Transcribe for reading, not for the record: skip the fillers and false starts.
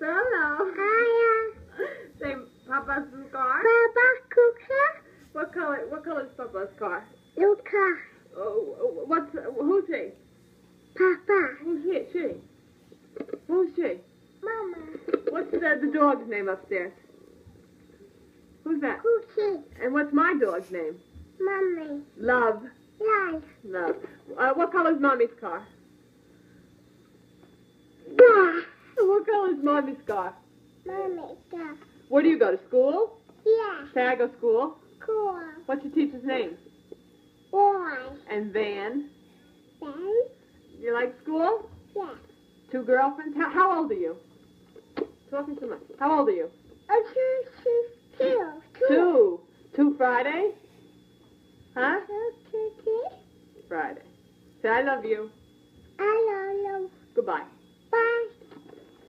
Hello. Hiya. Say Papa's car. Papa Kuka. What color is Papa's car? Luca. Oh, who's she? Papa. Who's he? She? Who's she? Mama. What's the dog's name upstairs? Who's that? Cookie. And what's my dog's name? Mommy. Love. Life. Love. What color's Mommy's car? Yeah. What color's Mommy's car? Mommy. Stuff. Where do you go to school? Yeah. Say I go to school. Cool. What's your teacher's name? Boy. And Van. Then. You like school? Yeah. 2 girlfriends? How old are you? Talking too much. How old are you? Oh, two. 2. 2 Friday? Huh? Two. Friday. Say I love you. I love you. Goodbye.